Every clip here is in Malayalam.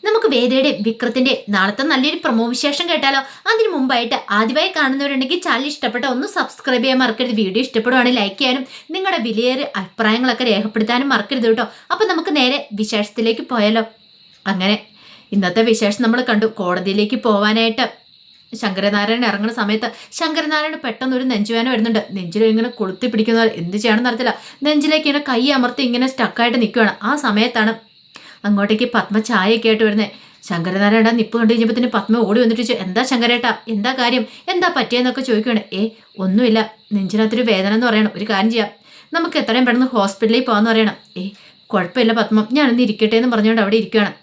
നമുക്ക് വേദയുടെ വിക്രത്തിന്റെ നാളത്തെ നല്ലൊരു പ്രൊമോ വിശേഷം കേട്ടാലോ? അതിന് മുമ്പായിട്ട് ആദ്യമായി കാണുന്നവരുണ്ടെങ്കിൽ ചാനൽ ഇഷ്ടപ്പെട്ട ഒന്ന് സബ്സ്ക്രൈബ് ചെയ്യാൻ മറക്കരുത്. വീഡിയോ ഇഷ്ടപ്പെടുവാണെങ്കിൽ ലൈക്ക് ചെയ്യാനും നിങ്ങളുടെ വിലയേറിയ അഭിപ്രായങ്ങളൊക്കെ രേഖപ്പെടുത്താനും മറക്കരുത് കേട്ടോ. അപ്പൊ നമുക്ക് നേരെ വിശേഷത്തിലേക്ക് പോയാലോ? അങ്ങനെ ഇന്നത്തെ വിശേഷം നമ്മൾ കണ്ടു. കോടതിയിലേക്ക് പോവാനായിട്ട് ശങ്കരനാരായണൻ ഇറങ്ങുന്ന സമയത്ത് ശങ്കരനാരായണൻ പെട്ടെന്ന് ഒരു നെഞ്ചുവേന വരുന്നുണ്ട്. നെഞ്ചിൽ ഇങ്ങനെ കൊളുത്തി പിടിക്കുന്നവർ എന്ത് ചെയ്യണമെന്ന് അറിയത്തില്ല. നെഞ്ചിലേക്ക് ഇങ്ങനെ കൈ അമർത്തി ഇങ്ങനെ സ്റ്റക്കായിട്ട് നിൽക്കുകയാണ്. ആ സമയത്താണ് അങ്ങോട്ടേക്ക് പത്മ ചായയൊക്കെ ആയിട്ട് വരുന്നത്. ശങ്കരനാരായണ നിപ്പ് കണ്ടു കഴിഞ്ഞപ്പോൾ പത്മ ഓടി വന്നിട്ട് ചോദിച്ചു, എന്താ ശങ്കരേട്ടാ, എന്താ കാര്യം, എന്താ പറ്റിയെന്നൊക്കെ ചോദിക്കുകയാണ്. ഒന്നുമില്ല, നെഞ്ചിനകത്തൊരു വേദന എന്ന് പറയണം. ഒരു കാര്യം ചെയ്യാം, നമുക്ക് എത്രയും പെട്ടെന്ന് ഹോസ്പിറ്റലിൽ പോകാമെന്ന് പറയണം. കുഴപ്പമില്ല പത്മം, ഞാനൊന്ന് ഇരിക്കട്ടെ എന്ന് പറഞ്ഞുകൊണ്ട് അവിടെ ഇരിക്കുകയാണ്.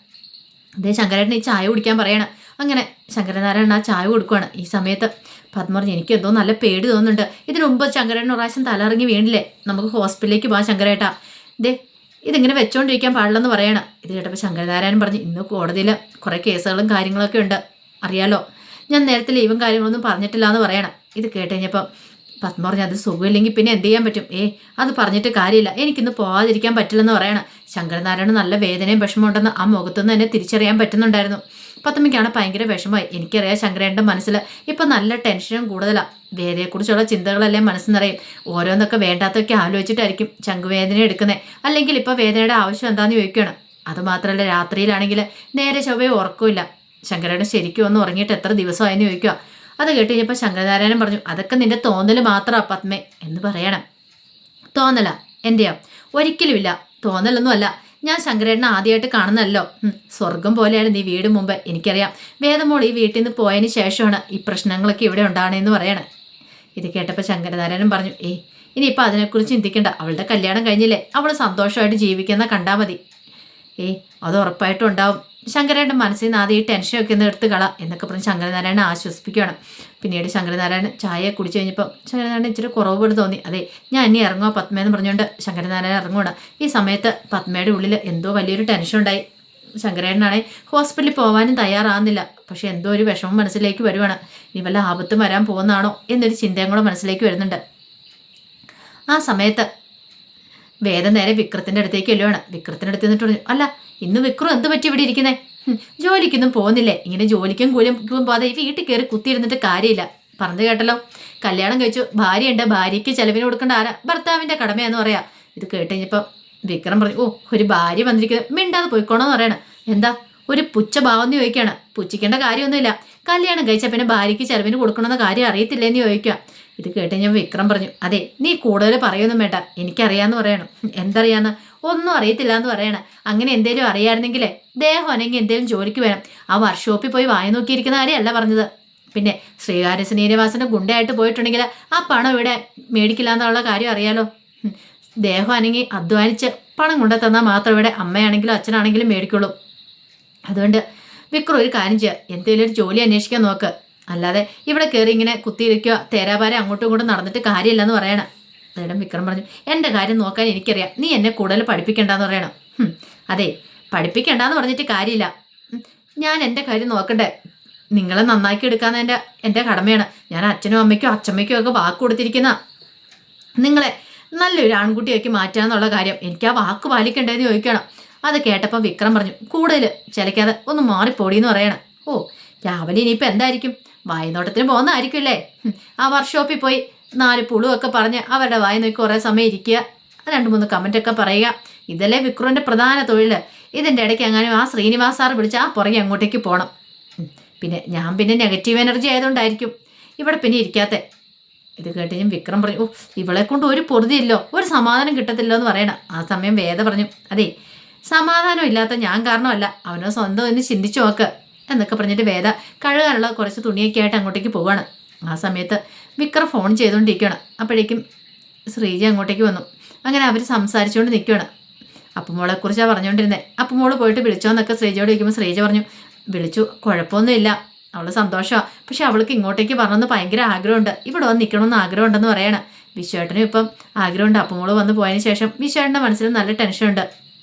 അതേ ശങ്കരേട്ടൻ ഈ ചായ കുടിക്കാൻ പറയണം. അങ്ങനെ ശങ്കരനാരായണൻ ആ ചായ കൊടുക്കുകയാണ്. ഈ സമയത്ത് പത്മ പറഞ്ഞു, എനിക്ക് എന്തോ നല്ല പേടി തോന്നുന്നുണ്ട്. ഇതിനു മുമ്പ് ശങ്കരേട്ടൻ ഒരു പ്രാവശ്യം തലയിറങ്ങി വീണില്ലേ, നമുക്ക് ഹോസ്പിറ്റലിലേക്ക് പോകാം ശങ്കരേട്ടാ, ഇതിങ്ങനെ വെച്ചോണ്ടിരിക്കാൻ പാടില്ലെന്ന് പറയണം. ഇത് കേട്ടപ്പോൾ ശങ്കരനാരായണൻ പറഞ്ഞു, ഇന്ന് കോടതിയിൽ കുറേ കേസുകളും കാര്യങ്ങളൊക്കെ ഉണ്ട്, അറിയാലോ, ഞാൻ നേരത്തെ ലീവും കാര്യങ്ങളൊന്നും പറഞ്ഞിട്ടില്ല എന്ന് പറയണം. ഇത് കേട്ട് കഴിഞ്ഞപ്പം പത്മ പറഞ്ഞു, അത് സുഖമില്ലെങ്കിൽ പിന്നെ എന്ത് ചെയ്യാൻ പറ്റും, അത് പറഞ്ഞിട്ട് കാര്യമില്ല, എനിക്കിന്ന് പോകാതിരിക്കാൻ പറ്റില്ലെന്ന് പറയണം. ശങ്കരനാരായണൻ നല്ല വേദനയും വിഷമമുണ്ടെന്ന് ആ മുഖത്തുനിന്ന് തന്നെ തിരിച്ചറിയാൻ പറ്റുന്നുണ്ടായിരുന്നു. പത്മയ്ക്കാണ് ഭയങ്കര വിഷമമായി. എനിക്കറിയാം ശങ്കരേട്ടൻ്റെ മനസ്സിൽ ഇപ്പം നല്ല ടെൻഷനും കൂടുതലാണ്. വേദയെക്കുറിച്ചുള്ള ചിന്തകളെല്ലാം മനസ്സ് നിറയും. ഓരോന്നൊക്കെ വേണ്ടാത്തൊക്കെ ആലോചിച്ചിട്ടായിരിക്കും ശംഖുവേദന എടുക്കുന്നത്. അല്ലെങ്കിൽ ഇപ്പോൾ വേദനയുടെ ആവശ്യം എന്താണെന്ന് ചോദിക്കണം. അതുമാത്രമല്ല, രാത്രിയിലാണെങ്കിൽ നേരെ ചൊവ്വയെ ഉറക്കമില്ല. ശങ്കരേട്ടൻ ശരിക്കും ഒന്ന് ഉറങ്ങിയിട്ട് എത്ര ദിവസമായെന്ന് ചോദിക്കുക. അത് കേട്ട് കഴിഞ്ഞപ്പോൾ ശങ്കരനാരായണൻ പറഞ്ഞു, അതൊക്കെ നിന്റെ തോന്നൽ മാത്രമാണ് പത്മേ എന്ന് പറയണം. തോന്നല എൻ്റെയോ? ഒരിക്കലുമില്ല, തോന്നലൊന്നും അല്ല. ഞാൻ ശങ്കരേട്ടനെ ആദ്യമായിട്ട് കാണുന്നല്ലോ. സ്വർഗം പോലെയാണ് നീ വീട് മുമ്പ്. എനിക്കറിയാം, വേദമോൾ ഈ വീട്ടിൽ നിന്ന് പോയതിന് ശേഷമാണ് ഈ പ്രശ്നങ്ങളൊക്കെ ഇവിടെ ഉണ്ടാകണമെന്ന് പറയണേ. ഇത് കേട്ടപ്പോൾ ശങ്കരനാരായണൻ പറഞ്ഞു, ഇനിയിപ്പോൾ അതിനെക്കുറിച്ച് ചിന്തിക്കണ്ട, അവളുടെ കല്യാണം കഴിഞ്ഞില്ലേ, അവൾ സന്തോഷമായിട്ട് ജീവിക്കുന്ന കണ്ടാൽ മതി. അത് ഉറപ്പായിട്ടും ഉണ്ടാവും. ശങ്കരേട്ടൻ മനസ്സിൽ നിന്ന് ആദ്യം ഈ ടെൻഷനൊക്കെ ഒന്ന് എടുത്ത് കള എന്നൊക്കെ പറഞ്ഞ് ശങ്കരനാരായണൻ ആശ്വസിപ്പിക്കുകയാണ്. പിന്നീട് ശങ്കരനാരായണൻ ചായ കുടിച്ചു കഴിഞ്ഞപ്പോൾ ശങ്കരനാരായണൻ ഇച്ചിരി കുറവ് പോലെ തോന്നി. ഞാൻ ഇനി ഇറങ്ങുക പത്മയെന്ന് പറഞ്ഞുകൊണ്ട് ശങ്കരനാരായണൻ ഇറങ്ങുകയാണ്. ഈ സമയത്ത് പത്മയുടെ ഉള്ളിൽ എന്തോ വലിയൊരു ടെൻഷൻ ഉണ്ടായി. ശങ്കരേട്ടനാണെങ്കിൽ ഹോസ്പിറ്റലിൽ പോകാനും തയ്യാറാകുന്നില്ല. പക്ഷെ എന്തോ ഒരു വിഷമം മനസ്സിലേക്ക് വരുവാണ്. ഇനി വല്ല ആപത്തും വരാൻ പോകുന്നതാണോ എന്നൊരു ചിന്തയും കൂടെ മനസ്സിലേക്ക് വരുന്നുണ്ട്. ആ സമയത്ത് വേദ നേരെ വിക്രത്തിൻ്റെ അടുത്തേക്ക് എല്ലുവാണ്. വിക്രത്തിൻ്റെ അടുത്ത് നിന്നിട്ട് പറഞ്ഞു, അല്ല ഇന്ന് വിക്രം എന്ത് പറ്റി ഇവിടെ ഇരിക്കുന്നേ? ജോലിക്കൊന്നും പോകുന്നില്ലേ? ഇങ്ങനെ ജോലിക്കും കൂലിക്കും പോകാതെ ഈ വീട്ടിൽ കയറി കുത്തിയിരുന്നിട്ട് കാര്യമില്ല. പറഞ്ഞു കേട്ടല്ലോ, കല്യാണം കഴിച്ചു, ഭാര്യയുണ്ട്, ഭാര്യയ്ക്ക് ചെലവിന് കൊടുക്കേണ്ട ആരാ? ഭർത്താവിൻ്റെ കടമയാന്ന് പറയാം. ഇത് കേട്ട് കഴിഞ്ഞപ്പോൾ വിക്രം പറഞ്ഞു, ഒരു ഭാര്യ വന്നിരിക്കുന്നത്, മിണ്ടാതെ പോയിക്കോണമെന്ന് പറയണം. എന്താ ഒരു പുച്ഛഭാവം എന്ന് ചോദിക്കുകയാണ്. പുച്ഛിക്കേണ്ട കാര്യമൊന്നുമില്ല, കല്യാണം കഴിച്ചാൽ പിന്നെ ഭാര്യയ്ക്ക് ചെലവിന് കൊടുക്കണമെന്ന കാര്യം അറിയത്തില്ലേന്ന് ചോദിക്കുക. ഇത് കേട്ട് ഞാൻ വിക്രം പറഞ്ഞു, നീ കൂടുതൽ പറയൊന്നും വേണ്ട, എനിക്കറിയാമെന്ന് പറയണം. എന്തറിയാന്ന്? ഒന്നും അറിയത്തില്ല എന്ന് പറയണം. അങ്ങനെ എന്തേലും അറിയാമായിരുന്നെങ്കിലേ ദേഹം അല്ലെങ്കിൽ എന്തേലും ജോലിക്ക് വേണം. ആ വർക്ക്ഷോപ്പിൽ പോയി വായി നോക്കിയിരിക്കുന്ന കാര്യമല്ല പറഞ്ഞത്. പിന്നെ ശ്രീകാര്യ ശ്രീനിവാസന്റെ ഗുണ്ടയായിട്ട് പോയിട്ടുണ്ടെങ്കിൽ ആ പണം ഇവിടെ മേടിക്കില്ല എന്നുള്ള കാര്യം അറിയാലോ. ദേഹം ആണെങ്കിൽ അധ്വാനിച്ച് പണം കൊണ്ടു തന്നാൽ മാത്രം ഇവിടെ അമ്മയാണെങ്കിലും അച്ഛനാണെങ്കിലും മേടിക്കുള്ളൂ. അതുകൊണ്ട് വിക്രം ഒരു കാര്യം ചെയ്യുക, എന്തെങ്കിലും ഒരു ജോലി അന്വേഷിക്കാൻ നോക്ക്. അല്ലാതെ ഇവിടെ കയറി ഇങ്ങനെ കുത്തിയിരിക്കുക, തേരാപാര അങ്ങോട്ടും ഇങ്ങോട്ടും നടന്നിട്ട് കാര്യമില്ലെന്ന് പറയണം. അതേടം വിക്രം പറഞ്ഞു, എൻ്റെ കാര്യം നോക്കാൻ എനിക്കറിയാം, നീ എന്നെ കൂടുതൽ പഠിപ്പിക്കണ്ടെന്ന് പറയണം. പഠിപ്പിക്കണ്ടെന്ന് പറഞ്ഞിട്ട് കാര്യമില്ല, ഞാൻ എൻ്റെ കാര്യം നോക്കണ്ടേ? നിങ്ങളെ നന്നാക്കി എടുക്കാന്ന് എൻ്റെ കടമയാണ്. ഞാൻ അച്ഛനും അമ്മയ്ക്കും അച്ഛമ്മയ്ക്കും ഒക്കെ വാക്ക് കൊടുത്തിരിക്കുന്ന നിങ്ങളെ നല്ലൊരു ആൺകുട്ടിയാക്കി മാറ്റാന്നുള്ള കാര്യം എനിക്ക് ആ വാക്ക് പാലിക്കണ്ടേന്ന് ചോദിക്കണം. അത് കേട്ടപ്പോൾ വിക്രം പറഞ്ഞു, കൂടുതൽ ചിലക്കാതെ ഒന്ന് മാറിപ്പോടിയെന്ന് പറയണം. രാവിലെ ഇനിയിപ്പോൾ എന്തായിരിക്കും? വായനോട്ടത്തിന് പോകുന്നതായിരിക്കുമല്ലേ? ആ വർക്ക്ഷോപ്പിൽ പോയി 4 പുളുവൊക്കെ പറഞ്ഞ് അവരുടെ വായി നോക്കി കുറേ സമയം ഇരിക്കുക, 2-3 കമൻറ്റൊക്കെ പറയുക. ഇതല്ലേ വിക്രമിൻ്റെ പ്രധാന തൊഴിൽ. ഇതിൻ്റെ ഇടയ്ക്ക് അങ്ങനെ ആ ശ്രീനിവാസ് സാർ വിളിച്ച് ആ പുറകെ അങ്ങോട്ടേക്ക് പോകണം. ഞാൻ പിന്നെ നെഗറ്റീവ് എനർജി ആയതുകൊണ്ടായിരിക്കും ഇവിടെ പിന്നെ ഇരിക്കാത്ത. ഇത് കേട്ട് ഞാൻ വിക്രം പറഞ്ഞു, ഇവളെ കൊണ്ട് ഒരു പൊറുതിയില്ലോ, ഒരു സമാധാനം കിട്ടത്തില്ലോ എന്ന് പറയണം. ആ സമയം വേദ പറഞ്ഞു, സമാധാനം ഇല്ലാത്ത ഞാൻ കാരണമല്ല, അവനോ സ്വന്തം എന്ന് ചിന്തിച്ചു നോക്ക് എന്നൊക്കെ പറഞ്ഞിട്ട് വേദ കഴുകാനുള്ള കുറച്ച് തുണിയൊക്കെ ആയിട്ട് അങ്ങോട്ടേക്ക് പോവുകയാണ്. ആ സമയത്ത് വിക്രം ഫോൺ ചെയ്തുകൊണ്ടിരിക്കുകയാണ്. അപ്പോഴേക്കും ശ്രീജ അങ്ങോട്ടേക്ക് വന്നു. അങ്ങനെ അവർ സംസാരിച്ചുകൊണ്ട് നിൽക്കുകയാണ്. അപ്പുമോളെക്കുറിച്ചാണ് പറഞ്ഞുകൊണ്ടിരുന്നത്. അപ്പുമോൾ പോയിട്ട് വിളിച്ചോന്നൊക്കെ ശ്രീജയോട് ചോദിക്കുമ്പോൾ ശ്രീജ പറഞ്ഞു, വിളിച്ചു, കുഴപ്പമൊന്നുമില്ല, അവൾ സന്തോഷമാണ്. പക്ഷെ അവൾക്ക് ഇങ്ങോട്ടേക്ക് വരണമെന്ന് ഭയങ്കര ആഗ്രഹമുണ്ട്, ഇവിടെ വന്ന് നിൽക്കണമെന്ന് ആഗ്രഹമുണ്ടെന്ന് പറയണം. വിശ്വേട്ടനും ഇപ്പം ആഗ്രഹമുണ്ട്. അപ്പുമോൾ വന്ന് പോയതിന് ശേഷം വിശ്വേട്ടൻ്റെ മനസ്സിൽ നല്ല ടെൻഷനുണ്ട്.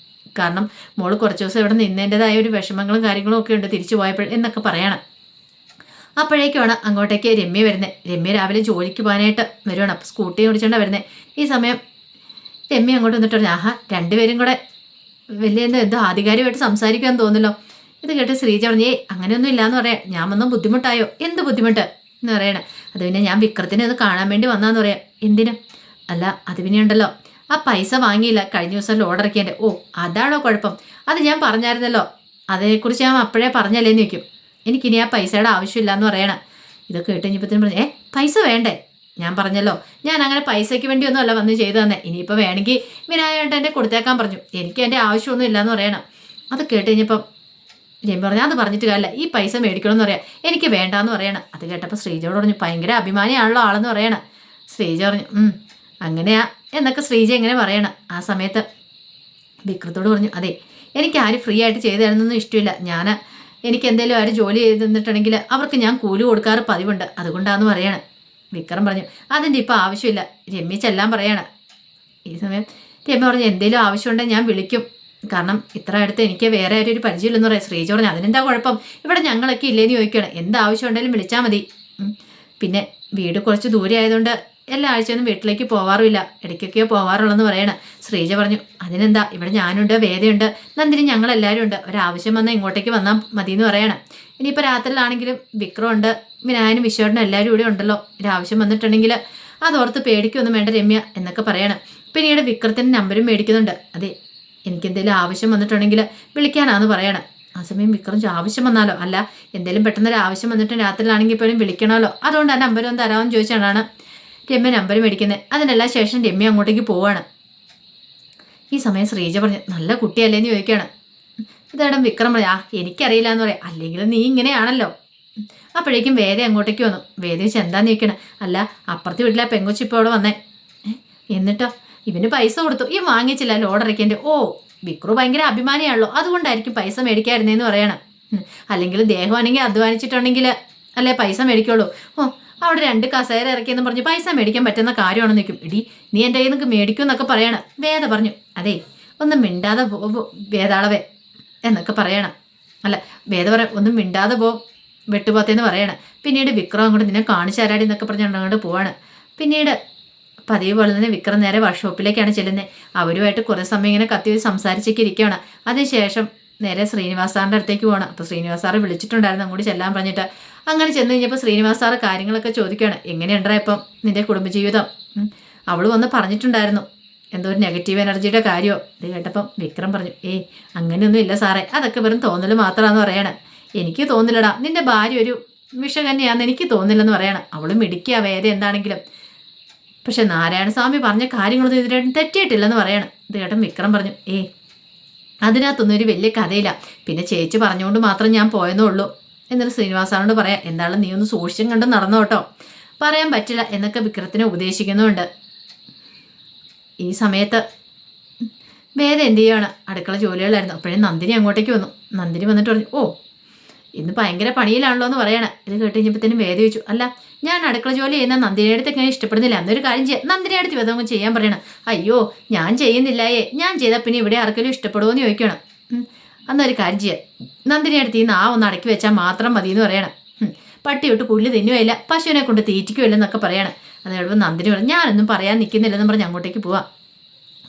കാരണം മോള് കുറച്ച് ദിവസം ഇവിടെ നിന്നതിൻ്റെതായ ഒരു വിഷമങ്ങളും കാര്യങ്ങളും ഒക്കെ ഉണ്ട് തിരിച്ചു പോയപ്പോൾ എന്നൊക്കെ പറയണം. അപ്പോഴേക്കുമാണ് അങ്ങോട്ടേക്ക് രമ്യ വരുന്നത്. രമ്യ രാവിലെ ജോലിക്ക് പോകാനായിട്ട് വരുവാണ്. അപ്പോൾ സ്കൂട്ടി ഓടിച്ചുകൊണ്ടാണ് വരുന്നത്. ഈ സമയം രമ്യ അങ്ങോട്ട് വന്നിട്ട് പറഞ്ഞു, രണ്ടുപേരും കൂടെ വലിയ എന്തോ ആധികാരികമായിട്ട് സംസാരിക്കുമെന്ന് തോന്നുന്നല്ലോ, ഇത് കേട്ട് ശ്രീജ പറഞ്ഞേ അങ്ങനെയൊന്നും ഇല്ലാന്ന് പറയാം. ഞാൻ വന്ന ബുദ്ധിമുട്ടായോ? എന്ത് ബുദ്ധിമുട്ട് എന്ന് പറയണേ. അത് പിന്നെ ഞാൻ വിക്രത്തിനെ ഒന്ന് കാണാൻ വേണ്ടി വന്നാന്ന് പറയാം. എന്തിന്? അല്ല അത് പിന്നെ ഉണ്ടല്ലോ, ആ പൈസ വാങ്ങിയില്ല കഴിഞ്ഞ ദിവസം ലോഡ് ഇറക്കിയതിൻ്റെ. ഓ അതാണോ കുഴപ്പം? അത് ഞാൻ പറഞ്ഞായിരുന്നല്ലോ, അതേക്കുറിച്ച് ഞാൻ അപ്പോഴേ പറഞ്ഞല്ലേന്ന് ചോദിക്കും. എനിക്കിനി ആ പൈസയുടെ ആവശ്യമില്ല എന്ന് പറയണം. ഇതൊക്കെ കേട്ട് കഴിഞ്ഞപ്പോഴത്തേനും പറഞ്ഞു, പൈസ വേണ്ടേ? ഞാൻ പറഞ്ഞല്ലോ, ഞാൻ അങ്ങനെ പൈസയ്ക്ക് വേണ്ടിയൊന്നും അല്ല വന്ന് ചെയ്തു തന്നെ. ഇനിയിപ്പോൾ വേണമെങ്കിൽ വിനായേട്ടൻ്റെ കൊടുത്തേക്കാൻ പറഞ്ഞു. എനിക്ക് എൻ്റെ ആവശ്യമൊന്നും ഇല്ലയെന്ന് പറയണം. അത് കേട്ട് കഴിഞ്ഞപ്പം രമ്യ പറഞ്ഞു, അത് പറഞ്ഞിട്ട് കാര്യമില്ല, ഈ പൈസ മേടിക്കണമെന്ന് പറയാം. എനിക്ക് വേണ്ടാന്ന് പറയണം. അത് കേട്ടപ്പോൾ ശ്രീജയോട് പറഞ്ഞു, ഭയങ്കര അഭിമാനിയാണല്ലോ ആളെന്ന് പറയണം. ശ്രീജ പറഞ്ഞു, അങ്ങനെയാ എന്നൊക്കെ ശ്രീജ എങ്ങനെ പറയണം. ആ സമയത്ത് വിക്രത്തോട് പറഞ്ഞു, അതെ എനിക്ക് ആരും ഫ്രീ ആയിട്ട് ചെയ്തു തരുന്നൊന്നും ഇഷ്ടമില്ല. എനിക്ക് എന്തെങ്കിലും ആരും ജോലി ചെയ്ത് തന്നിട്ടുണ്ടെങ്കിൽ അവർക്ക് ഞാൻ കൂലി കൊടുക്കാറ് പതിവുണ്ട്, അതുകൊണ്ടാന്ന് പറയണം. വിക്രം പറഞ്ഞു, അതിൻ്റെ ഇപ്പോൾ ആവശ്യമില്ല, രമ്യ ചെല്ലാൻ പറയണം. ഈ സമയം രമ്യ പറഞ്ഞു, എന്തെങ്കിലും ആവശ്യമുണ്ടെങ്കിൽ ഞാൻ വിളിക്കും, കാരണം ഇത്ര അടുത്ത് എനിക്ക് വേറെ ആരും ഒരു പരിചയമില്ലെന്ന് പറയാം. ശ്രീജ പറഞ്ഞു, അതിനെന്താ കുഴപ്പം, ഇവിടെ ഞങ്ങളൊക്കെ ഇല്ലേന്ന് ചോദിക്കണം, എന്താവശ്യം ഉണ്ടെങ്കിലും വിളിച്ചാൽ മതി. പിന്നെ വീട് കുറച്ച് ദൂരെ ആയതുകൊണ്ട് എല്ലാ ആഴ്ചയൊന്നും വീട്ടിലേക്ക് പോവാറുമില്ല, ഇടയ്ക്കൊക്കെയോ പോവാറുള്ളെന്ന് പറയണം. ശ്രീജ പറഞ്ഞു, അതിനെന്താ, ഇവിടെ ഞാനുണ്ട്, വേദയുണ്ട്, നന്ദിനി, ഞങ്ങളെല്ലാവരും ഉണ്ട്, ഒരാവശ്യം വന്നാൽ ഇങ്ങോട്ടേക്ക് വന്നാൽ മതി എന്ന് പറയണം. ഇനിയിപ്പോൾ രാത്രിയിലാണെങ്കിലും വിക്രമുണ്ട്, വിനായനും വിശ്വനും എല്ലാവരും ഇവിടെ ഉണ്ടല്ലോ, ഒരാവശ്യം വന്നിട്ടുണ്ടെങ്കിൽ അതോർത്ത് പേടിക്കൊന്നും വേണ്ട രമ്യ എന്നൊക്കെ പറയണം. പിന്നീട് വിക്രത്തിൻ്റെ നമ്പരും മേടിക്കുന്നുണ്ട്. അതെ എനിക്കെന്തെങ്കിലും ആവശ്യം വന്നിട്ടുണ്ടെങ്കിൽ വിളിക്കാനാന്ന് പറയണം. ആ സമയം വിക്രം ആവശ്യം വന്നാലോ, അല്ല എന്തെങ്കിലും പെട്ടെന്നൊരു ആവശ്യം വന്നിട്ട് രാത്രിയിലാണെങ്കിൽ പോലും വിളിക്കണമല്ലോ, അതുകൊണ്ട് ആ നമ്പർ ഒന്ന് തരാമെന്ന് ചോദിച്ചാണ് രമ്യ നമ്പർ മേടിക്കുന്നത്. അതിനെല്ലാം ശേഷം രമ്യ അങ്ങോട്ടേക്ക് പോവാണ്. ഈ സമയം ശ്രീജ പറഞ്ഞു, നല്ല കുട്ടിയല്ലേന്ന് ചോദിക്കുകയാണ്. ഇതേടം വിക്രം പറയാ, എനിക്കറിയില്ല എന്ന് പറയാം, അല്ലെങ്കിൽ നീ ഇങ്ങനെയാണല്ലോ. അപ്പോഴേക്കും വേദ അങ്ങോട്ടേക്ക് വന്നു. വേദ വെച്ച് എന്താന്ന് ചോദിക്കണേ. അല്ല അപ്പുറത്തെ വീട്ടിലെ പെങ്കൊച്ചി ഇപ്പോൾ അവിടെ വന്നേ. എന്നിട്ടോ? ഇവന് പൈസ കൊടുത്തു, ഈ വാങ്ങിച്ചില്ല ലോഡ് ഇറക്കിൻ്റെ. ഓ വിക്രു ഭയങ്കര അഭിമാനിയാണല്ലോ, അതുകൊണ്ടായിരിക്കും പൈസ മേടിക്കായിരുന്നേന്ന് പറയണം. അല്ലെങ്കിൽ ദേഹമാണെങ്കിൽ അധ്വാനിച്ചിട്ടുണ്ടെങ്കിൽ അല്ലേ പൈസ മേടിക്കുള്ളൂ. ഓ അവിടെ 2 കസേര ഇറക്കിയെന്ന് പറഞ്ഞ് പൈസ മേടിക്കാൻ പറ്റുന്ന കാര്യമാണെന്ന് നിൽക്കും. എടി നീ എൻ്റെ കയ്യിൽ നിന്ന് മേടിക്കും എന്നൊക്കെ പറയണം. വേദ പറഞ്ഞു, അതെ ഒന്നും മിണ്ടാതെ വേദാളവേ എന്നൊക്കെ പറയണം. അല്ല വേദ പറയാം, ഒന്നും മിണ്ടാതെ വെട്ടുപോത്തേന്ന് പറയണം. പിന്നീട് വിക്രം അങ്ങോട്ട് നിന്നെ കാണിച്ചു തരാടി എന്നൊക്കെ പറഞ്ഞുകൊണ്ട് അങ്ങോട്ട് പോവാണ്. പിന്നീട് പതിവ് പോലെ തന്നെ വിക്രം നേരെ വർക്ക്ഷോപ്പിലേക്കാണ് ചെല്ലുന്നത്. അവരുമായിട്ട് കുറേ സമയം ഇങ്ങനെ കത്തി സംസാരിച്ചൊക്കെ ഇരിക്കുകയാണ്. അതിനുശേഷം നേരെ ശ്രീനിവാസ് സാറിൻ്റെ അടുത്തേക്ക് പോകണം. അപ്പോൾ ശ്രീനിവാസ് സാറ് വിളിച്ചിട്ടുണ്ടായിരുന്നു അങ്ങോട്ട് ചെല്ലാൻ പറഞ്ഞിട്ട്. അങ്ങനെ ചെന്ന് കഴിഞ്ഞപ്പോൾ ശ്രീനിവാസ് സാറ് കാര്യങ്ങളൊക്കെ ചോദിക്കുകയാണ്. എങ്ങനെയുണ്ടാ ഇപ്പം നിൻ്റെ കുടുംബജീവിതം? അവൾ വന്ന് പറഞ്ഞിട്ടുണ്ടായിരുന്നു എന്തോ ഒരു നെഗറ്റീവ് എനർജിയുടെ കാര്യമോ. ഇത് കേട്ടപ്പം വിക്രം പറഞ്ഞു, അങ്ങനെയൊന്നും ഇല്ല സാറേ, അതൊക്കെ വെറും തോന്നൽ മാത്രമാണെന്ന് പറയണം. എനിക്ക് തോന്നില്ലടാ, നിൻ്റെ ഭാര്യ ഒരു വിഷകന്യാന്ന് എനിക്ക് തോന്നില്ലെന്ന് പറയണം. അവൾ മിടിക്കുക വേദ എന്താണെങ്കിലും. പക്ഷെ നാരായണസ്വാമി പറഞ്ഞ കാര്യങ്ങളൊന്നും ഇതിനായിട്ടും തെറ്റിയിട്ടില്ലെന്ന് പറയണം. ഇത് കേട്ടൻ വിക്രം പറഞ്ഞു, അതിനകത്തൊന്നും ഒരു വലിയ കഥയില്ല, പിന്നെ ചേച്ചി പറഞ്ഞുകൊണ്ട് മാത്രം ഞാൻ പോയെന്നേ ഉള്ളൂ എന്നിട്ട് ശ്രീനിവാസാനോട് പറയാം. എന്തായാലും നീ ഒന്ന് സൂക്ഷിച്ചും കണ്ട് നടന്നു കേട്ടോ, പറയാൻ പറ്റില്ല എന്നൊക്കെ വിക്രത്തിനെ ഉപദേശിക്കുന്നുണ്ട്. ഈ സമയത്ത് വേദ എന്ത് ചെയ്യുകയാണ്, അടുക്കള ജോലികളായിരുന്നു. അപ്പോഴും നന്ദിനി അങ്ങോട്ടേക്ക് വന്നു. നന്ദിനി വന്നിട്ട് പറഞ്ഞു, ഇന്ന് ഭയങ്കര പണിയിലാണല്ലോ എന്ന് പറയണം. ഇത് കേട്ട് കഴിഞ്ഞപ്പോഴത്തേനും വേദ ചോദിച്ചു, അല്ല ഞാൻ അടുക്കള ജോലി ചെയ്യുന്ന നന്ദിനിയുടെ എങ്ങനെ ഇഷ്ടപ്പെടുന്നില്ല, എന്നൊരു കാര്യം ചെയ്യാം, നന്ദിനിയുടെ വിധം ചെയ്യാൻ പറയണം. അയ്യോ ഞാൻ ചെയ്യുന്നില്ലായേ, ഞാൻ ചെയ്താൽ പിന്നെ ഇവിടെ ആർക്കെങ്കിലും ഇഷ്ടപ്പെടുമോ എന്ന് ചോദിക്കണം. അന്നൊരു കാര്യം ചെയ്യാം, നന്ദിനിയുടെ ഈ നാവ് ഒന്ന് അടക്കി വെച്ചാൽ മാത്രം മതി എന്ന് പറയണം. പട്ടിയോട്ട് പുല്ല് തിന്നുകയില്ല, പശുവിനെ കൊണ്ട് തീറ്റിക്കുകയില്ല എന്നൊക്കെ പറയണം. അത് കഴിയുമ്പോൾ നന്ദിനി പറഞ്ഞു, ഞാനൊന്നും പറയാൻ നിൽക്കുന്നില്ലെന്ന് പറഞ്ഞ് അങ്ങോട്ടേക്ക് പോവാം.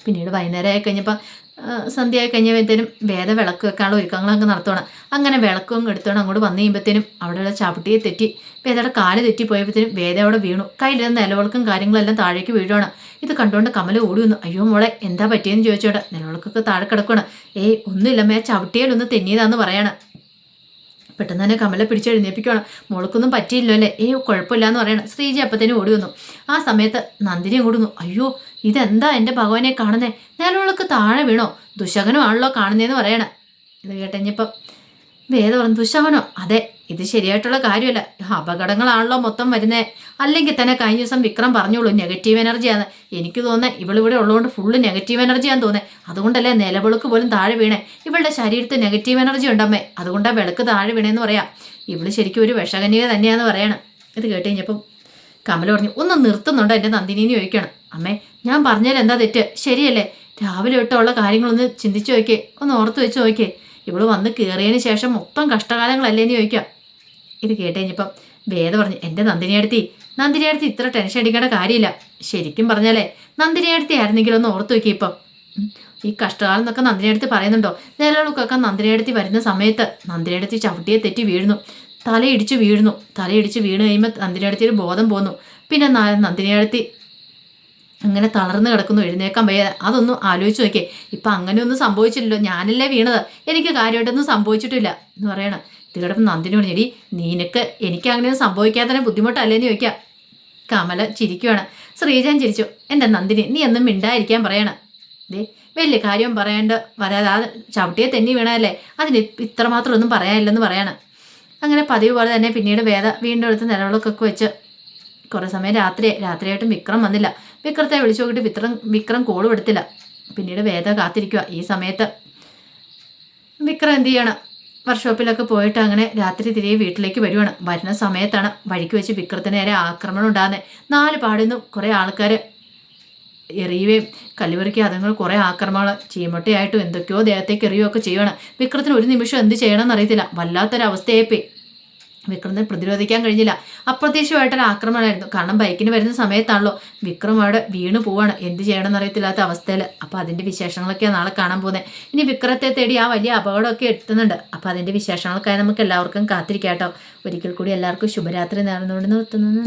പിന്നീട് വൈകുന്നേരമായി കഴിഞ്ഞപ്പോൾ സന്ധ്യയായി കഴിഞ്ഞപ്പോഴത്തേനും വേദ വിളക്ക് വെക്കാനുള്ള ഒരുക്കങ്ങളൊക്കെ നടത്തണം. അങ്ങനെ വിളക്കും എടുത്തോണം അങ്ങോട്ട് വന്നു കഴിയുമ്പോഴത്തേനും അവിടെയുള്ള ചവിട്ടിയെ തെറ്റി വേദയുടെ കാല് തെറ്റിപ്പോയപ്പോഴത്തേനും വേദ അവിടെ വീണു. കയ്യിലിരുന്ന നിലവിളക്കും കാര്യങ്ങളെല്ലാം താഴേക്ക് വീഴുവാണ്. ഇത് കണ്ടുകൊണ്ട് കമല ഓടി വന്നു. അയ്യോ മോളെ എന്താ പറ്റിയെന്ന് ചോദിച്ചോട്ടെ. നിലവിളക്കൊക്കെ താഴെ കിടക്കണം. ഒന്നുമില്ലമ്മേ, ചവിട്ടിയാലൊന്ന് തെന്നിയതാന്ന് പറയണം. പെട്ടെന്ന് തന്നെ കമല പിടിച്ചെഴുന്നേപ്പിക്കണം. മോൾക്കൊന്നും പറ്റിയില്ലോ അല്ലേ? കുഴപ്പമില്ല എന്ന് പറയണം. ശ്രീജ അപ്പത്തേനും ഓടി വന്നു. ആ സമയത്ത് നന്ദിനി ഓടുന്നു. അയ്യോ ഇതെന്താ എൻ്റെ ഭഗവാനെ കാണുന്നേ, നിലവിളക്ക് താഴെ വീണോ, ദുശകനമാണല്ലോ കാണുന്നതെന്ന് പറയണം. ഇത് കേട്ടഞ്ഞപ്പം വേദ പറഞ്ഞു, ദുശകനോ? അതെ, ഇത് ശരിയായിട്ടുള്ള കാര്യമല്ല, അപകടങ്ങളാണല്ലോ മൊത്തം വരുന്നേ. അല്ലെങ്കിൽ തന്നെ കഴിഞ്ഞ ദിവസം വിക്രം പറഞ്ഞോളൂ നെഗറ്റീവ് എനർജിയാണ്. എനിക്ക് തോന്നുന്നത് ഇവളിവിടെ ഉള്ളതുകൊണ്ട് ഫുള്ള് നെഗറ്റീവ് എനർജിയാന്ന് തോന്നേ, അതുകൊണ്ടല്ലേ നിലവിളക്ക് പോലും താഴെ വീണേ. ഇവളുടെ ശരീരത്തിൽ നെഗറ്റീവ് എനർജി ഉണ്ടമ്മേ, അതുകൊണ്ടാണ് വിളക്ക് താഴെ വീണേന്ന് പറയാം. ഇവള് ശരിക്കും ഒരു വിഷകന്യക തന്നെയാന്ന് പറയണം. ഇത് കേട്ട് കഴിഞ്ഞപ്പം കമല പറഞ്ഞു, ഒന്ന് നിർത്തുന്നുണ്ടോ എൻ്റെ നന്ദിനിന്ന് ചോദിക്കണം. അമ്മേ ഞാൻ പറഞ്ഞാൽ എന്താ തെറ്റ്, ശരിയല്ലേ? രാവിലെ തൊട്ടുള്ള കാര്യങ്ങളൊന്ന് ചിന്തിച്ചു നോക്കിയേ, ഒന്ന് ഓർത്ത് വെച്ച് നോക്കിയേ. ഇവള് വന്ന് കയറിയതിന് ശേഷം മൊത്തം കഷ്ടകാലങ്ങളല്ലേന്ന് ചോദിക്കാം. ഇത് കേട്ട് കഴിഞ്ഞപ്പം വേദ പറഞ്ഞു, എൻ്റെ നന്ദിനിയടുത്തി ഇത്ര ടെൻഷൻ അടിക്കേണ്ട കാര്യമില്ല. ശരിക്കും പറഞ്ഞാലേ നന്ദിനിയടുത്തി ആയിരുന്നെങ്കിലും ഒന്ന് ഓർത്ത് നോക്കി. ഇപ്പം ഈ കഷ്ടകാലം എന്നൊക്കെ നന്ദിനിയെടുത്ത് പറയുന്നുണ്ടോ? നിലവിളക്കൊക്കെ നന്ദിനിയെടുത്ത് വരുന്ന സമയത്ത് നന്ദിനിയെടുത്ത് ചവിട്ടിയെ തെറ്റി വീഴുന്നു, തലയിടിച്ച് വീഴുന്നു. തലയിടിച്ച് വീണ് കഴിയുമ്പോൾ നന്ദിനിയെടുത്തൊരു ബോധം പോന്നു. പിന്നെ നന്ദിനിയെടുത്ത് അങ്ങനെ തളർന്ന് കിടക്കുന്നു, എഴുന്നേക്കാൻ വയ്യാതെ. അതൊന്നും ആലോചിച്ച് നോക്കിയേ. ഇപ്പം അങ്ങനെയൊന്നും സംഭവിച്ചില്ലല്ലോ, ഞാനല്ലേ വീണത്, എനിക്ക് കാര്യമായിട്ടൊന്നും സംഭവിച്ചിട്ടില്ല എന്ന് പറയണം. ഇത് കിടപ്പം നന്ദിനി പറഞ്ഞു, എടി നിനക്ക് എനിക്ക് അങ്ങനെയൊന്നും സംഭവിക്കാതെ ബുദ്ധിമുട്ടല്ലേന്ന് ചോദിക്കാം. കമല ചിരിക്കുവാണ്. ശ്രീജൻ ചിരിച്ചു. എൻ്റെ നന്ദിനി, നീ ഒന്നും മിണ്ടായിരിക്കാൻ പറയണം. ദേ വലിയ കാര്യം പറയാണ്ട് വരാതെ, ആ ചവിട്ടിയെ തെന്നി വീണതല്ലേ, അതിന് ഇത്രമാത്രം ഒന്നും പറയാനില്ലെന്ന് പറയണം. അങ്ങനെ പതിവ് പോലെ തന്നെ പിന്നീട് വേദ വീണ്ടും എടുത്ത് നിലവിളക്കൊക്കെ വെച്ച് കുറേ സമയം രാത്രിയായിട്ടും വിക്രം വന്നില്ല. വിക്രത്തെ വിളിച്ചു നോക്കിയിട്ട് വിക്രം കോളും എടുത്തില്ല. പിന്നീട് വേദ കാത്തിരിക്കുക. ഈ സമയത്ത് വിക്രം എന്ത് ചെയ്യണം, വർക്ക്ഷോപ്പിലൊക്കെ പോയിട്ട് അങ്ങനെ രാത്രി തിരികെ വീട്ടിലേക്ക് വരുവാണ്. വരുന്ന സമയത്താണ് വഴിക്ക് വെച്ച് വിക്രത്തിന് നേരെ ആക്രമണം ഉണ്ടാകുന്നത്. 4 പാടുന്നു കുറേ ആൾക്കാർ എറിയുകയും കല്ലുപറിക്കുക, അതുങ്ങൾ കുറേ ആക്രമണങ്ങൾ ചീമട്ടയായിട്ടും എന്തൊക്കെയോ ദേഹത്തേക്ക് എറിയുകയൊക്കെ ചെയ്യുകയാണ്. വിക്രത്തിന് ഒരു നിമിഷം എന്ത് ചെയ്യണമെന്ന് അറിയത്തില്ല. വല്ലാത്തൊരവസ്ഥയായിപ്പോയി. വിക്രമിനെ പ്രതിരോധിക്കാൻ കഴിഞ്ഞില്ല. അപ്രതീക്ഷിതമായിട്ടൊരു ആക്രമണമായിരുന്നു. കാരണം ബൈക്കിന് വരുന്ന സമയത്താണല്ലോ വിക്രം അവിടെ വീണ് പോവാണ്. എന്ത് ചെയ്യണമെന്ന് അറിയത്തില്ലാത്ത അവസ്ഥയിൽ. അപ്പോൾ അതിൻ്റെ വിശേഷങ്ങളൊക്കെയാണ് നാളെ കാണാൻ പോകുന്നത്. ഇനി വിക്രത്തെ തേടി ആ വലിയ അപകടമൊക്കെ എത്തുന്നുണ്ട്. അപ്പോൾ അതിൻ്റെ വിശേഷങ്ങൾക്കായി നമുക്ക് എല്ലാവർക്കും കാത്തിരിക്കാം കേട്ടോ. ഒരിക്കൽ കൂടി എല്ലാവർക്കും ശുഭരാത്രി നേർന്നുകൊണ്ട് നിർത്തുന്നു.